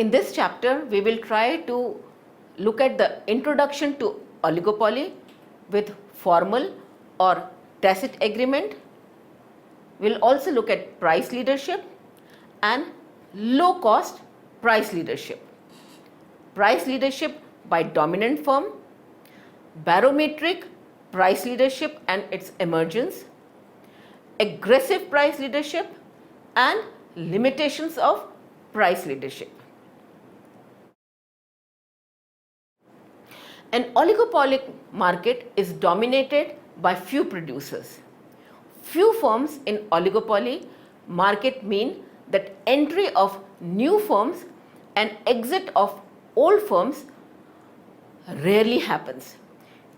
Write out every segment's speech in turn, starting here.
In this chapter, we will try to look at the introduction to oligopoly with formal or tacit agreement. We'll also look at price leadership and low cost price leadership. Price leadership by dominant firm, barometric price leadership and its emergence, aggressive price leadership and limitations of price leadership. An oligopoly market is dominated by few producers. Few firms in oligopoly market mean that entry of new firms and exit of old firms rarely happens.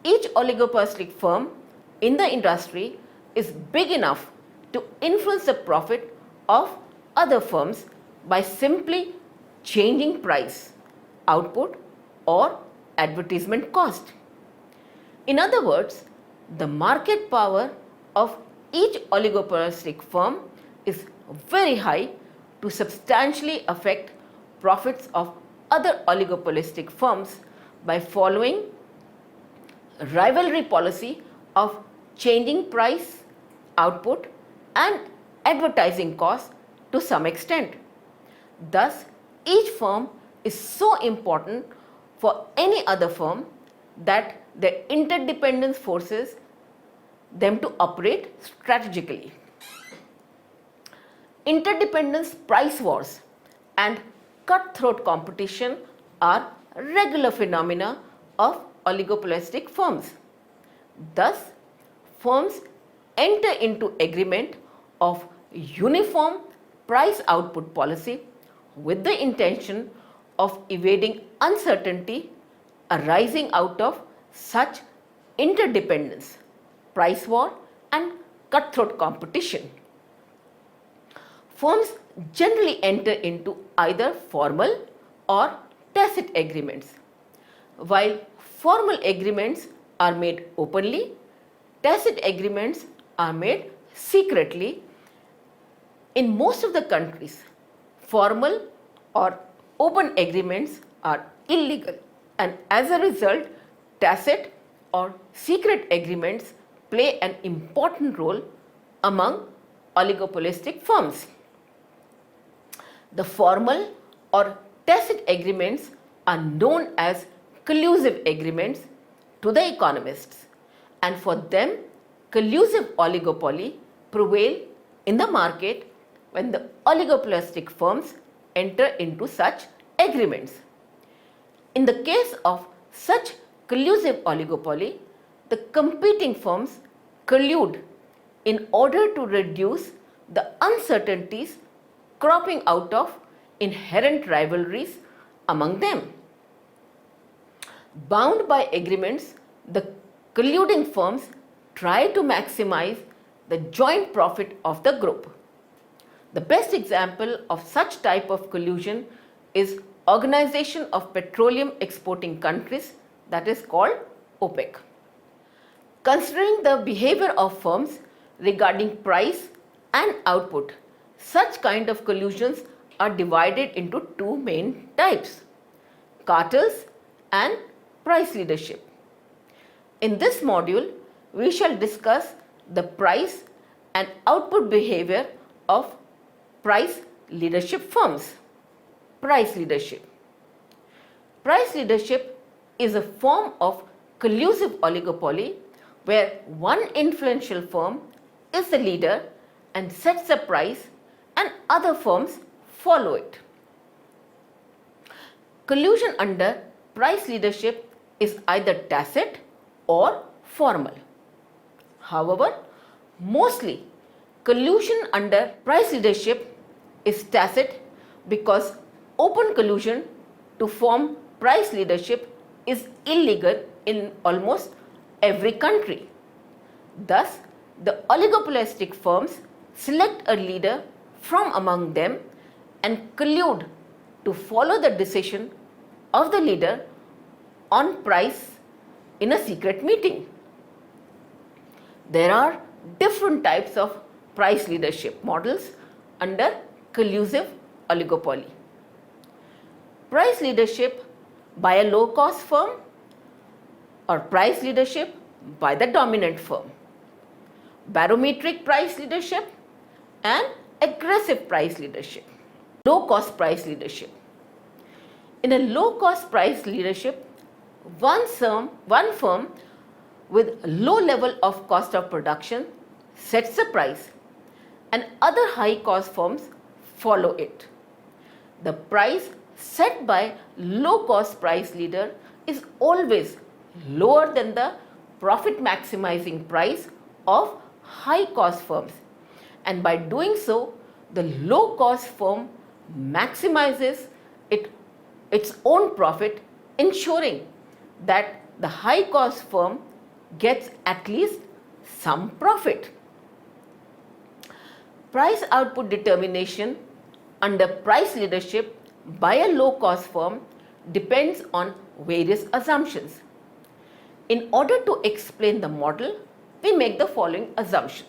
Each oligopolistic firm in the industry is big enough to influence the profit of other firms by simply changing price, output or advertisement cost. In other words, the market power of each oligopolistic firm is very high to substantially affect profits of other oligopolistic firms by following rivalry policy of changing price, output and advertising costs to some extent. Thus, each firm is so important for any other firm that their interdependence forces them to operate strategically. Interdependence price wars and cutthroat competition are regular phenomena of oligopolistic firms. Thus, firms enter into agreement of uniform price output policy with the intention of evading uncertainty arising out of such interdependence, price war and cutthroat competition. Firms generally enter into either formal or tacit agreements. While formal agreements are made openly, tacit agreements are made secretly. In most of the countries, formal or open agreements are illegal, and as a result, tacit or secret agreements play an important role among oligopolistic firms. The formal or tacit agreements are known as collusive agreements to the economists, and for them, collusive oligopoly prevail in the market when the oligopolistic firms enter into such agreements. In the case of such collusive oligopoly, the competing firms collude in order to reduce the uncertainties cropping out of inherent rivalries among them. Bound by agreements, the colluding firms try to maximize the joint profit of the group. The best example of such type of collusion is Organization of Petroleum Exporting Countries, that is called OPEC. Considering the behavior of firms regarding price and output, such kind of collusions are divided into two main types: cartels and price leadership. In this module, we shall discuss the price and output behavior of price leadership firms. Price leadership. Price leadership is a form of collusive oligopoly where one influential firm is the leader and sets the price and other firms follow it. Collusion under price leadership is either tacit or formal. However, mostly collusion under price leadership is tacit because open collusion to form price leadership is illegal in almost every country. Thus, the oligopolistic firms select a leader from among them and collude to follow the decision of the leader on price in a secret meeting. There are different types of price leadership models under collusive oligopoly. price leadership by a low-cost firm or price leadership by the dominant firm. Barometric price leadership and aggressive price leadership. Low-cost price leadership. In a low-cost price leadership, one firm with low level of cost of production sets the price and other high-cost firms follow it. The price set by low-cost price leader is always lower than the profit maximizing price of high-cost firms, and by doing so, the low-cost firm maximizes its own profit, ensuring that the high-cost firm gets at least some profit. Price output determination under price leadership by a low-cost firm depends on various assumptions. In order to explain the model, we make the following assumption.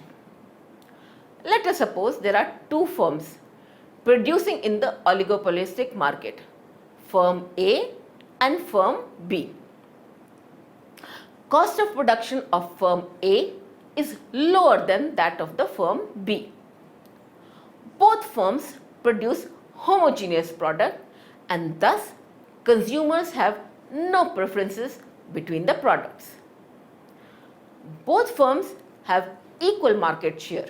Let us suppose there are two firms producing in the oligopolistic market, firm A and firm B. Cost of production of firm A is lower than that of the firm B. Both firms produce homogeneous product and thus consumers have no preferences between the products. Both firms have equal market share.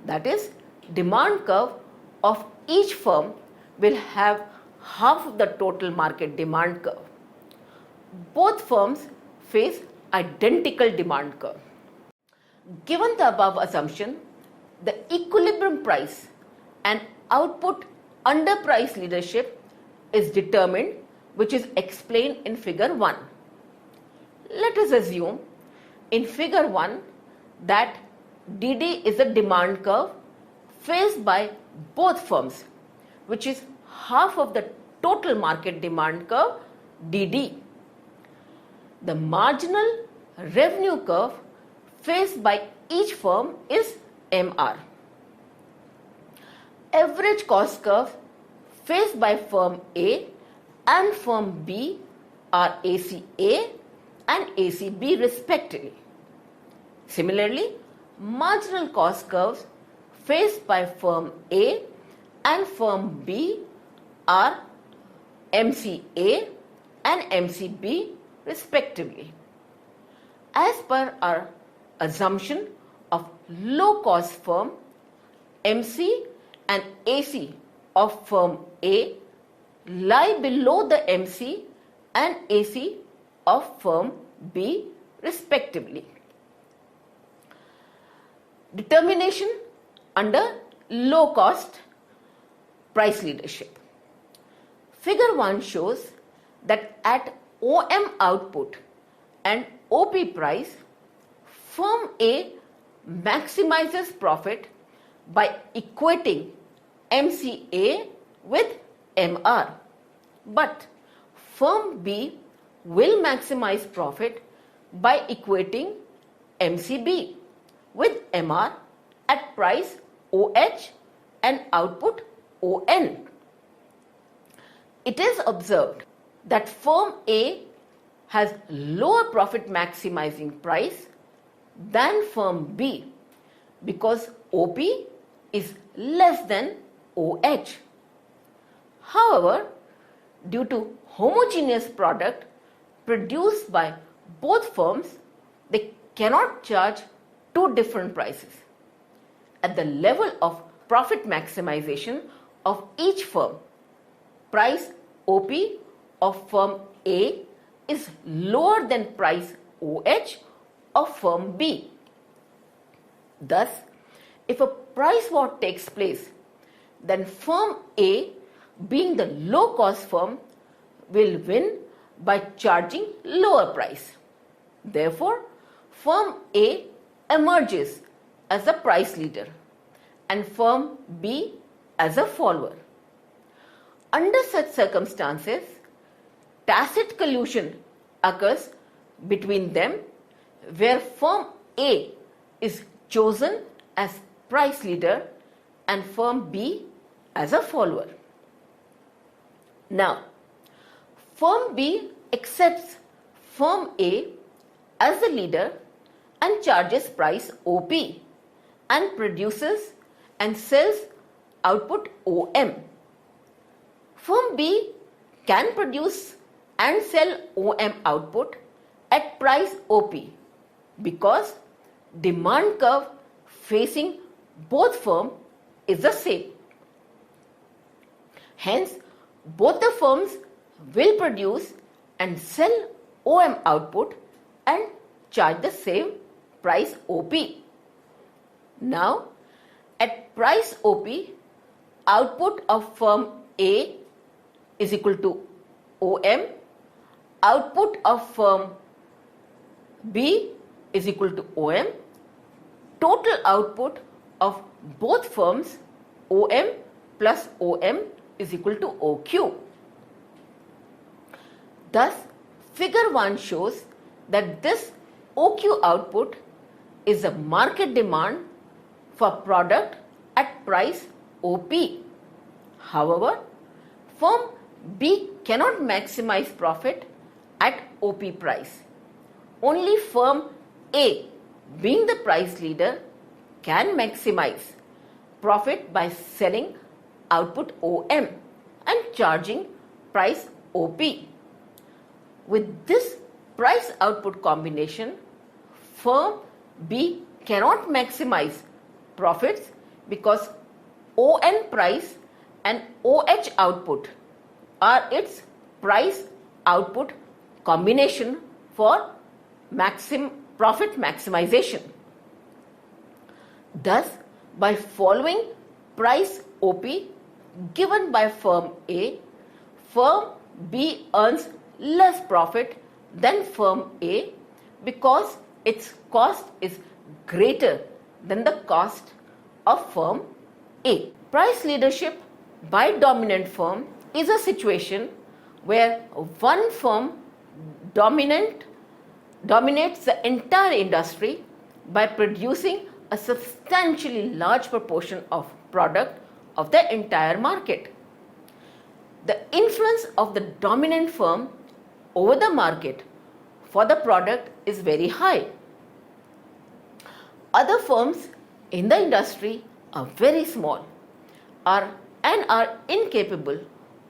That is, demand curve of each firm will have half of the total market demand curve. Both firms face identical demand curve. Given the above assumption, the equilibrium price and output under price leadership is determined, which is explained in figure 1. Let us assume in figure 1 that DD is a demand curve faced by both firms, which is half of the total market demand curve DD. The marginal revenue curve faced by each firm is MR. Average cost curve faced by firm A and firm B are ACA and ACB respectively. Similarly, marginal cost curves faced by firm A and firm B are MCA and MCB respectively. As per our assumption of low cost firm, MC and AC of firm A lie below the MC and AC of firm B respectively. Determination under low cost price leadership. Figure 1 shows that at OM output and OP price, firm A maximizes profit by equating MCA with MR, but firm B will maximize profit by equating MCB with MR at price OH and output ON. It is observed that firm A has lower profit maximizing price than firm B because OP is less than OH. However, due to homogeneous product produced by both firms, they cannot charge two different prices. At the level of profit maximization of each firm, price OP of firm A is lower than price OH of firm B. Thus, if a price war takes place, then firm A, being the low cost firm, will win by charging lower price. Therefore, firm A emerges as a price leader and firm B as a follower. Under such circumstances, tacit collusion occurs between them where firm A is chosen as price leader and firm B as a follower. Now, Firm B accepts firm A as the leader and charges price OP and produces and sells output OM. Firm B can produce and sell OM output at price OP because demand curve facing both firms is the same. Hence, both the firms will produce and sell OM output and charge the same price OP. Now, at price OP, output of firm A is equal to OM, output of firm B is equal to OM, total output of both firms OM plus OM is equal to OQ. Thus, figure 1 shows that this OQ output is the market demand for product at price OP. However, firm B cannot maximize profit at OP price. Only firm A, being the price leader, can maximize profit by selling output OM and charging price OP. With this price output combination, firm B cannot maximize profits because ON price and OH output are its price output combination for profit maximization. Thus, by following price OP given by firm A, firm B earns less profit than firm A because its cost is greater than the cost of firm A. Price leadership by dominant firm is a situation where one firm dominates the entire industry by producing a substantially large proportion of product of the entire market. The influence of the dominant firm over the market for the product is very high. Other firms in the industry are very small and are incapable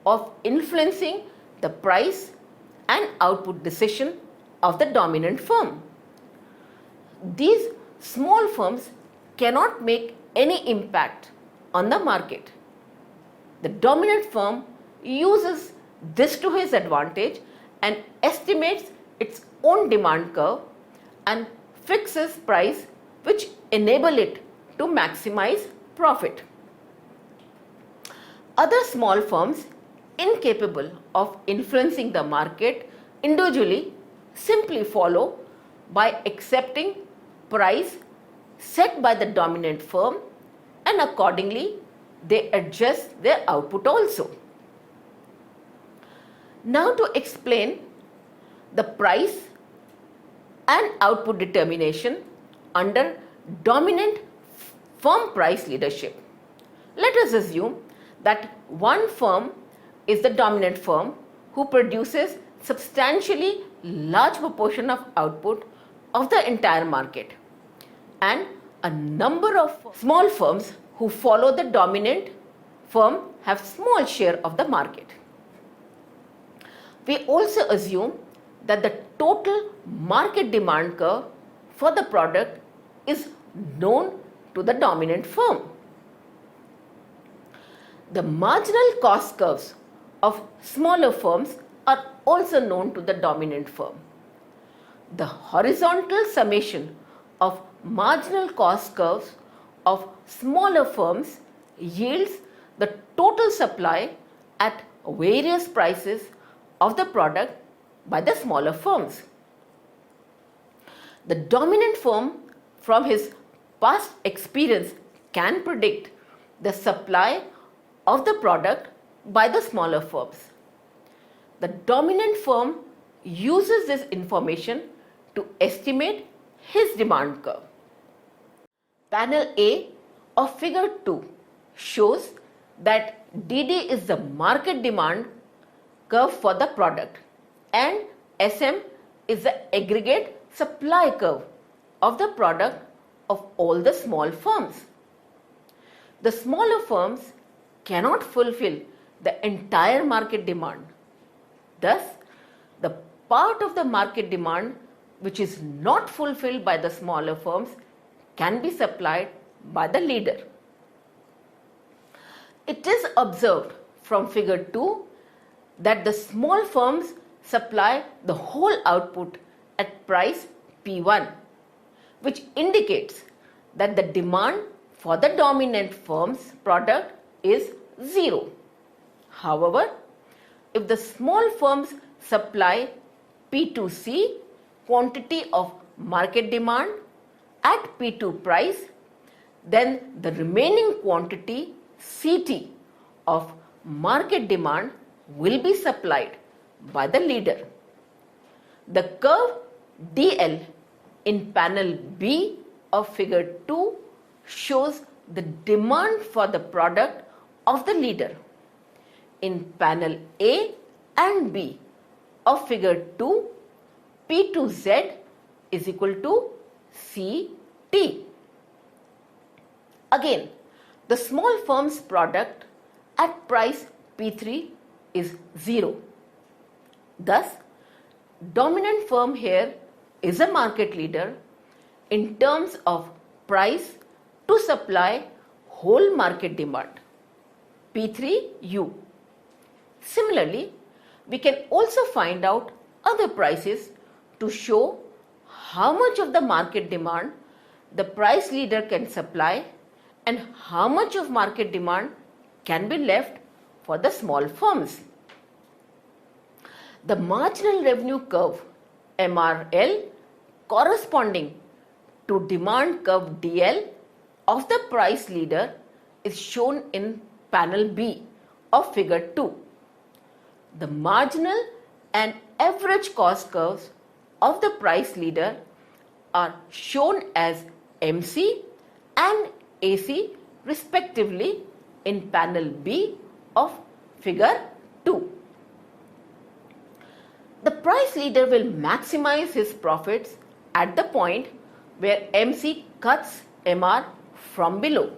of influencing the price and output decision of the dominant firm. These small firms cannot make any impact on the market. The dominant firm uses this to his advantage and estimates its own demand curve and fixes price which enable it to maximize profit. Other small firms incapable of influencing the market individually simply follow by accepting price set by the dominant firm and accordingly they adjust their output also. Now to explain the price and output determination under dominant firm price leadership. Let us assume that one firm is the dominant firm who produces substantially large proportion of output of the entire market and a number of small firms who follow the dominant firm have small share of the market. We also assume that the total market demand curve for the product is known to the dominant firm. The marginal cost curves of smaller firms are also known to the dominant firm. The horizontal summation of marginal cost curves of smaller firms yields the total supply at various prices of the product by the smaller firms. The dominant firm, from his past experience, can predict the supply of the product by the smaller firms. The dominant firm uses this information to estimate his demand curve. Panel A of figure 2 shows that DD is the market demand curve for the product and SM is the aggregate supply curve of the product of all the small firms. The smaller firms cannot fulfill the entire market demand. Thus, the part of the market demand which is not fulfilled by the smaller firms can be supplied by the leader. It is observed from figure 2 that the small firms supply the whole output at price P1, which indicates that the demand for the dominant firm's product is 0. However, if the small firms supply P2C quantity of market demand at P2 price, then the remaining quantity CT of market demand will be supplied by the leader. The curve DL in panel B of figure 2 shows the demand for the product of the leader. In panel A and B of figure 2, P2Z is equal to CT. Again, the small firm's product at price P3 is 0. Thus, dominant firm here is a market leader in terms of price to supply whole market demand, P3U. Similarly, we can also find out other prices to show how much of the market demand the price leader can supply and how much of market demand can be left for the small firms. The marginal revenue curve MRL corresponding to demand curve DL of the price leader is shown in panel B of figure 2. The marginal and average cost curves of the price leader are shown as MC and AC respectively in panel B of figure 2. The price leader will maximize his profits at the point where MC cuts MR from below.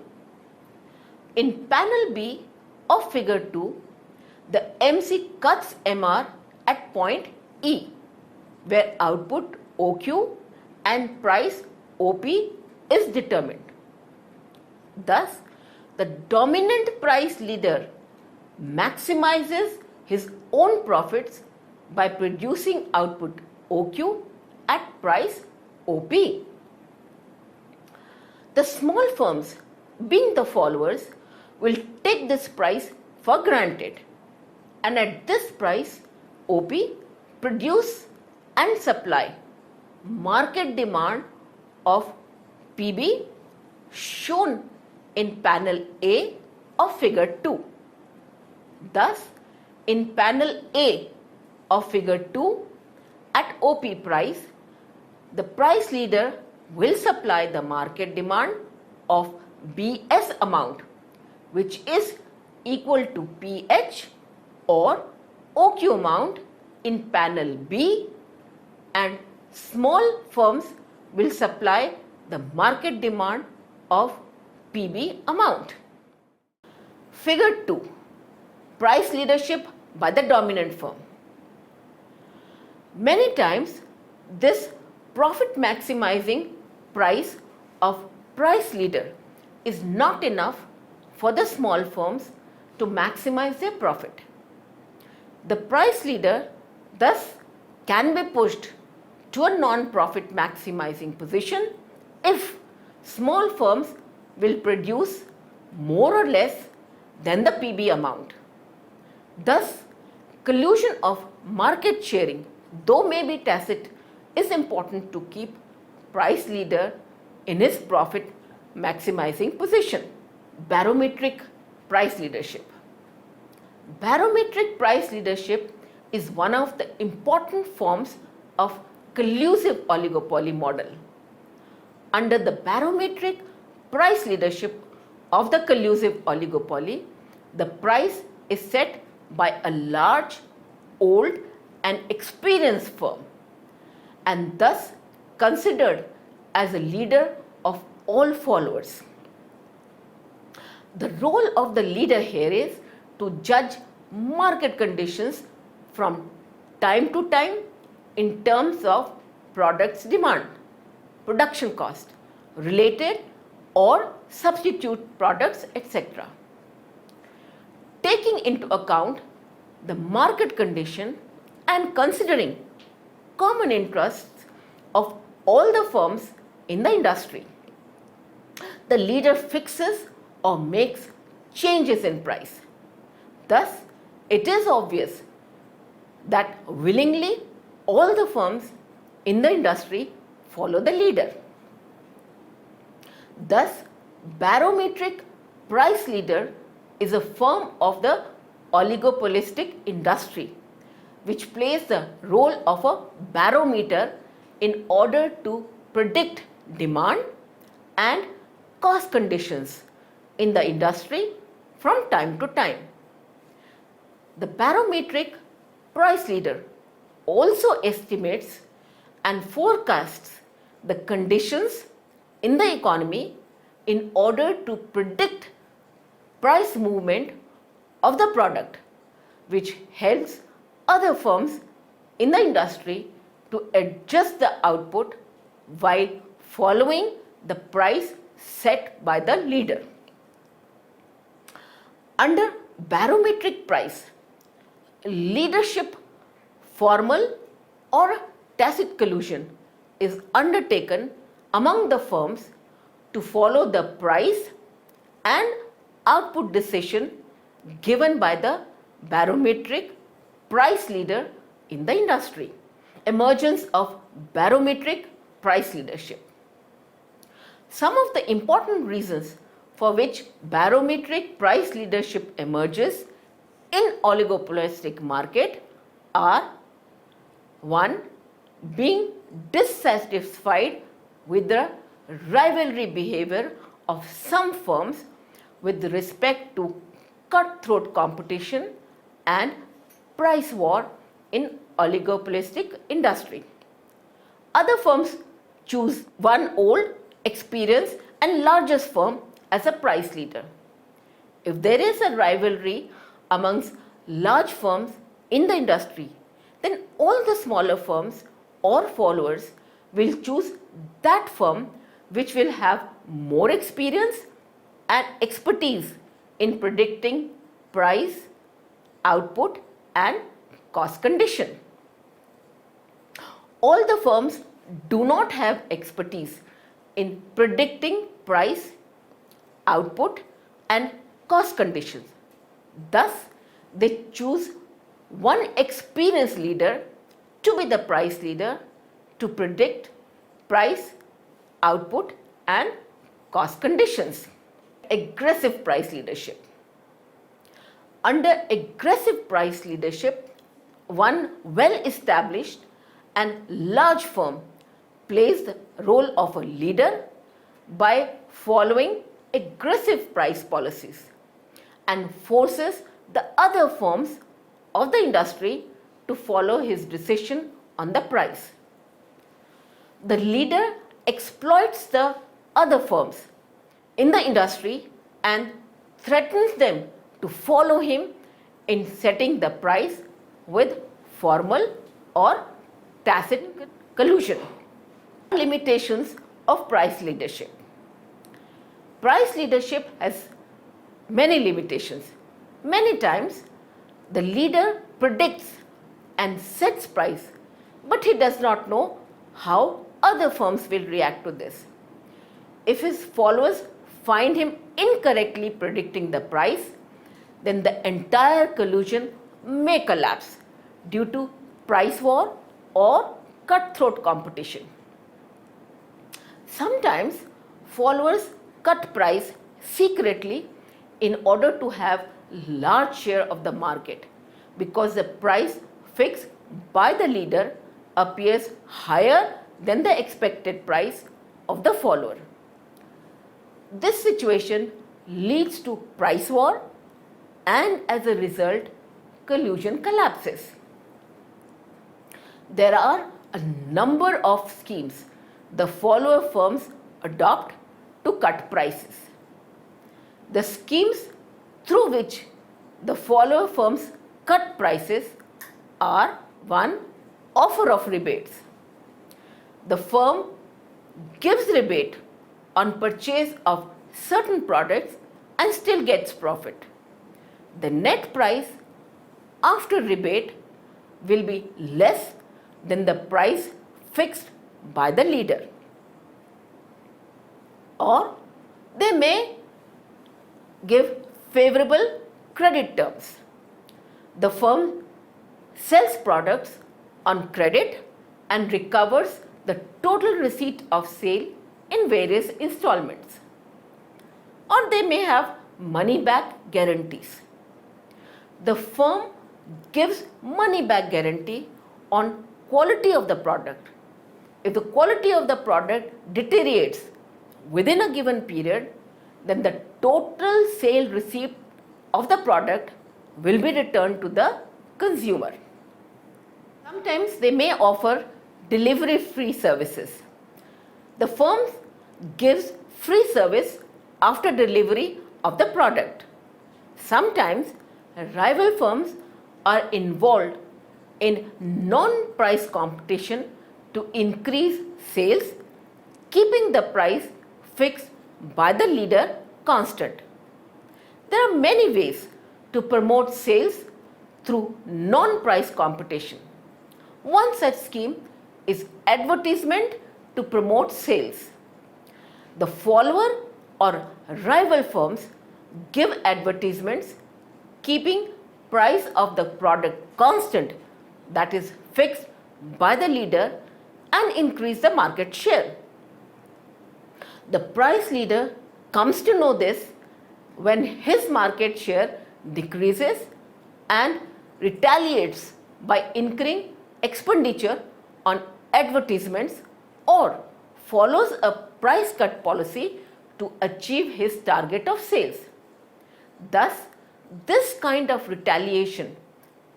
In panel B of figure 2, the MC cuts MR at point E, where output OQ and price OP is determined. Thus, the dominant price leader maximizes his own profits by producing output OQ at price OP. The small firms, being the followers, will take this price for granted, and at this price OP produce and supply market demand of PB shown in panel A of figure 2. Thus, in panel A of figure 2, at OP price, the price leader will supply the market demand of BS amount, which is equal to PH or OQ amount in panel B, and small firms will supply the market demand of PB amount. Figure 2. Price leadership by the dominant firm. Many times, this profit maximizing price of price leader is not enough for the small firms to maximize their profit. The price leader thus can be pushed to a non-profit maximizing position if small firms will produce more or less than the PB amount. Thus, collusion of market sharing, though may be tacit, is important to keep price leader in his profit maximizing position. Barometric price leadership. Barometric price leadership is one of the important forms of collusive oligopoly model. Under the barometric price leadership of the collusive oligopoly, the price is set by a large, old an experienced firm and thus considered as a leader of all followers. The role of the leader here is to judge market conditions from time to time in terms of products demand, production cost, related or substitute products, etc. Taking into account the market condition and considering common interests of all the firms in the industry, the leader fixes or makes changes in price. Thus, it is obvious that willingly all the firms in the industry follow the leader. Thus, barometric price leader is a firm of the oligopolistic industry which plays the role of a barometer in order to predict demand and cost conditions in the industry from time to time. The barometric price leader also estimates and forecasts the conditions in the economy in order to predict price movement of the product, which helps other firms in the industry to adjust the output while following the price set by the leader. Under barometric price, leadership, formal or tacit collusion is undertaken among the firms to follow the price and output decision given by the barometric price leader in the industry. Emergence of barometric price leadership. Some of the important reasons for which barometric price leadership emerges in oligopolistic market are: 1. Being dissatisfied with the rivalry behavior of some firms with respect to cutthroat competition and price war in oligopolistic industry. Other firms choose one old, experienced and largest firm as a price leader. If there is a rivalry amongst large firms in the industry, then all the smaller firms or followers will choose that firm which will have more experience and expertise in predicting price, output and cost condition. All the firms do not have expertise in predicting price, output and cost conditions. Thus, they choose one experienced leader to be the price leader to predict price, output and cost conditions. Aggressive price leadership. Under aggressive price leadership, one well-established and large firm plays the role of a leader by following aggressive price policies and forces the other firms of the industry to follow his decision on the price. The leader exploits the other firms in the industry and threatens them to follow him in setting the price with formal or tacit collusion. Limitations of price leadership. Price leadership has many limitations. Many times the leader predicts and sets price, but he does not know how other firms will react to this. If his followers find him incorrectly predicting the price, then the entire collusion may collapse due to price war or cutthroat competition. Sometimes followers cut price secretly in order to have large share of the market because the price fixed by the leader appears higher than the expected price of the follower. This situation leads to price war and as a result collusion collapses. there are a number of schemes the follower firms adopt to cut prices. The schemes through which the follower firms cut prices are: 1. Offer of rebates. The firm gives rebate on purchase of certain products and still gets profit. The net price after rebate will be less than the price fixed by the leader. Or they may give favorable credit terms. The firm sells products on credit and recovers the total receipt of sale in various installments. Or they may have money back guarantees. The firm gives money back guarantee on quality of the product. If the quality of the product deteriorates within a given period, then the total sale receipt of the product will be returned to the consumer. Sometimes they may offer delivery free services. The firm gives free service after delivery of the product. Sometimes rival firms are involved in non-price competition to increase sales, keeping the price fixed by the leader constant. There are many ways to promote sales through non-price competition. One such scheme is advertisement to promote sales. The follower or rival firms give advertisements keeping price of the product constant, that is fixed by the leader, and increase the market share. The price leader comes to know this when his market share decreases and retaliates by incurring expenditure on advertisements or follows a price cut policy to achieve his target of sales. Thus, this kind of retaliation,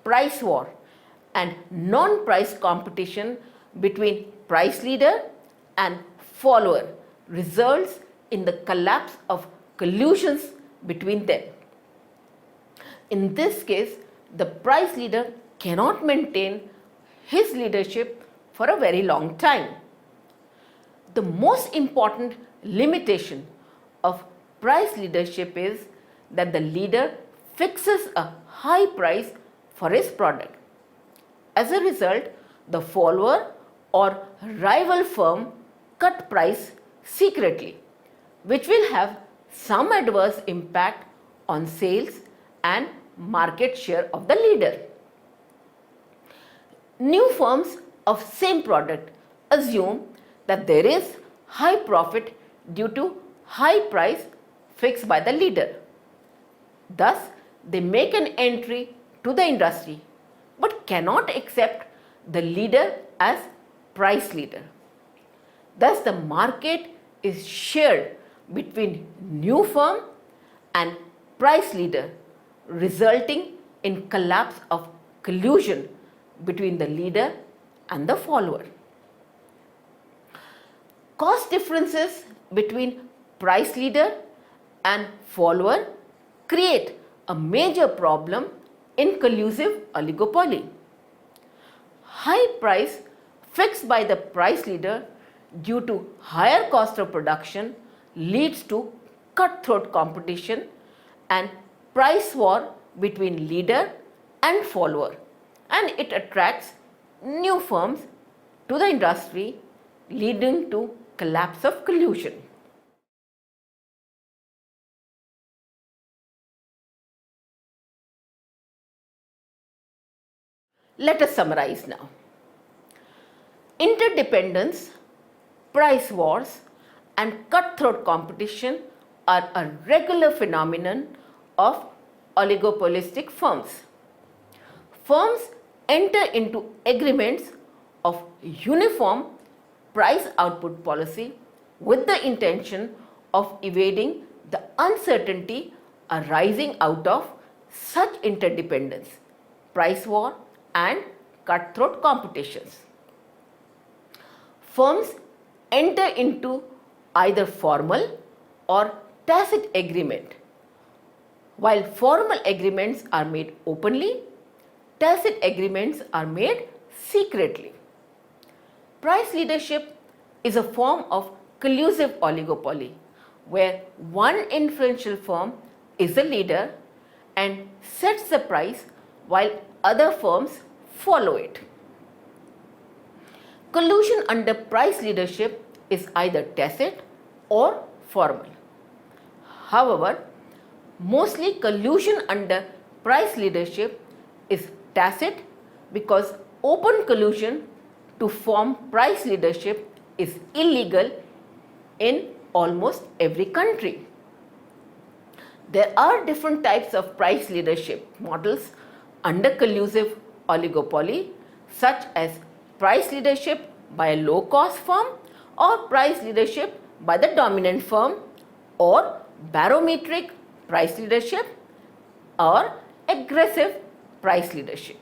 price war, and non-price competition between price leader and follower results in the collapse of collusions between them. In this case, the price leader cannot maintain his leadership for a very long time. The most important limitation of price leadership is that the leader fixes a high price for his product. As a result, the follower or rival firm cut price secretly, which will have some adverse impact on sales and market share of the leader. New firms of same product assume that there is high profit due to high price fixed by the leader. Thus, they make an entry to the industry but cannot accept the leader as price leader. Thus, the market is shared between new firm and price leader, resulting in collapse of collusion between the leader and the follower. Cost differences between price leader and follower create a major problem in collusive oligopoly. High price fixed by the price leader due to higher cost of production leads to cutthroat competition and price war between leader and follower, and it attracts new firms to the industry, leading to collapse of collusion. Let us summarize now. Interdependence, price wars, and cutthroat competition are a regular phenomenon of oligopolistic firms. Firms enter into agreements of uniform price output policy with the intention of evading the uncertainty arising out of such interdependence, price war, and cutthroat competitions. Firms enter into either formal or tacit agreement. While formal agreements are made openly, tacit agreements are made secretly. Price leadership is a form of collusive oligopoly where one influential firm is the leader and sets the price while other firms follow it. Collusion under price leadership is either tacit or formal. However, mostly collusion under price leadership is tacit because open collusion to form price leadership is illegal in almost every country. There are different types of price leadership models under collusive oligopoly, such as price leadership by a low-cost firm or price leadership by the dominant firm, or barometric price leadership or aggressive price leadership.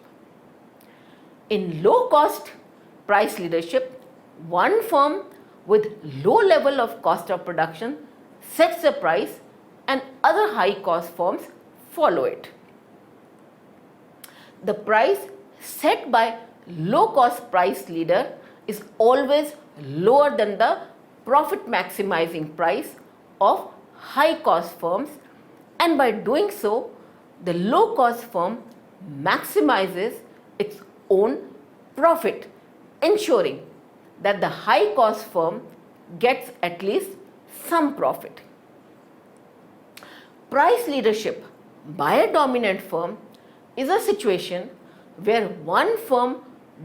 In low-cost price leadership, one firm with low level of cost of production sets the price and other high-cost firms follow it. The price set by low-cost price leader is always lower than the profit maximizing price of high-cost firms, and by doing so, the low-cost firm maximizes its own profit, ensuring that the high-cost firm gets at least some profit. Price leadership by a dominant firm is a situation where one firm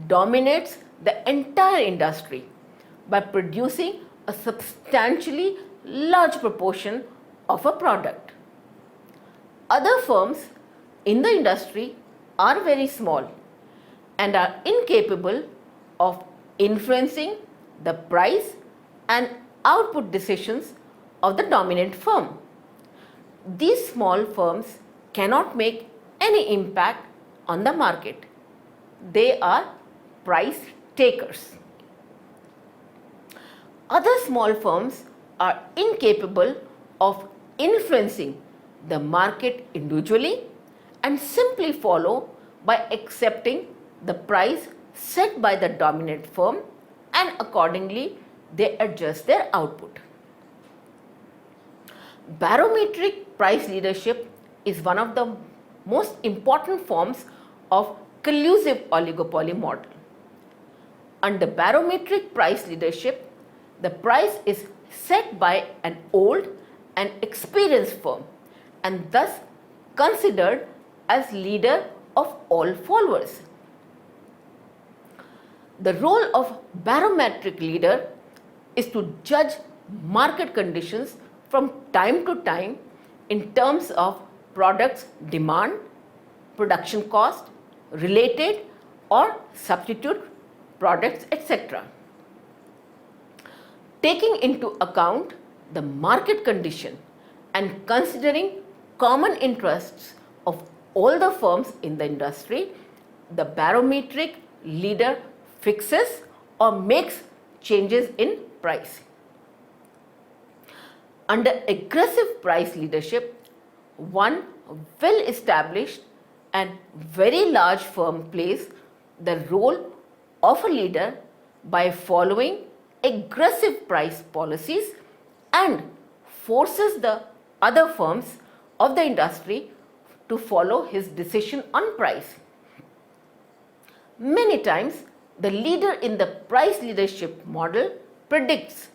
dominates the entire industry by producing a substantially large proportion of a product. Other firms in the industry are very small and are incapable of influencing the price and output decisions of the dominant firm. These small firms cannot make any impact on the market. They are price takers. Other small firms are incapable of influencing the market individually and simply follow by accepting the price set by the dominant firm, and accordingly they adjust their output. Barometric price leadership is one of the most important forms of collusive oligopoly model. Under barometric price leadership, the price is set by an old and experienced firm and thus considered as leader of all followers. The role of barometric leader is to judge market conditions from time to time in terms of products demand, production cost, related or substitute products, etc. Taking into account the market condition and considering common interests of all the firms in the industry, the barometric leader fixes or makes changes in price. Under aggressive price leadership, one well-established and very large firm plays the role of a leader by following aggressive price policies and forces the other firms of the industry to follow his decision on price. Many times, the leader in the price leadership model predicts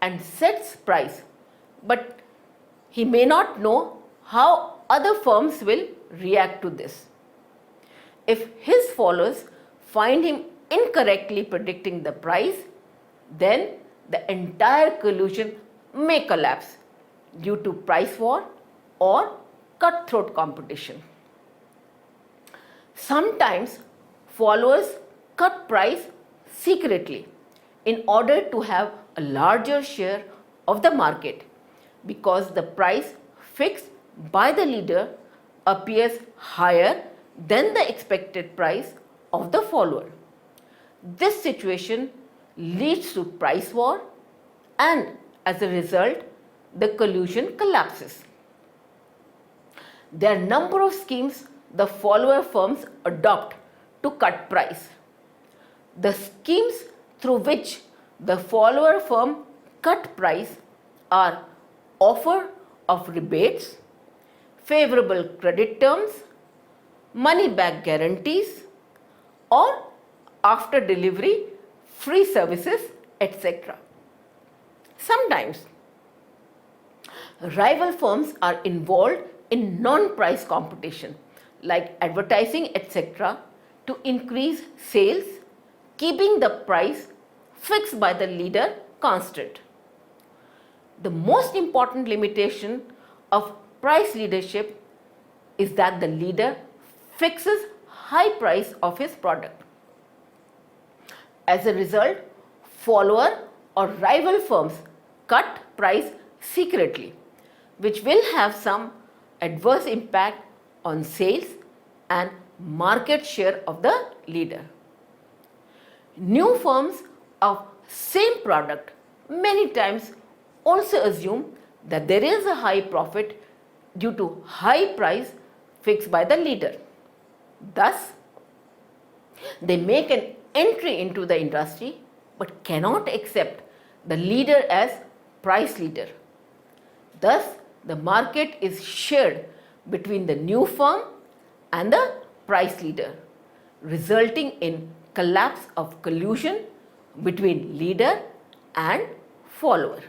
and sets price, but he may not know how other firms will react to this. If his followers find him incorrectly predicting the price, then the entire collusion may collapse due to price war or cutthroat competition. Sometimes followers cut price secretly in order to have a larger share of the market because the price fixed by the leader appears higher than the expected price of the follower. This situation leads to price war, and as a result, the collusion collapses. There are a number of schemes the follower firms adopt to cut price. The schemes through which the follower firm cut price are offer of rebates, favorable credit terms, money back guarantees, or after delivery free services, etc. Sometimes rival firms are involved in non-price competition like advertising, etc., to increase sales, keeping the price fixed by the leader constant. The most important limitation of price leadership is that the leader fixes high price of his product. As a result, follower or rival firms cut price secretly, which will have some adverse impact on sales and market share of the leader. New firms of same product many times also assume that there is a high profit due to high price fixed by the leader. Thus, they make an entry into the industry but cannot accept the leader as price leader. Thus, the market is shared between the new firm and the price leader, resulting in collapse of collusion between leader and follower.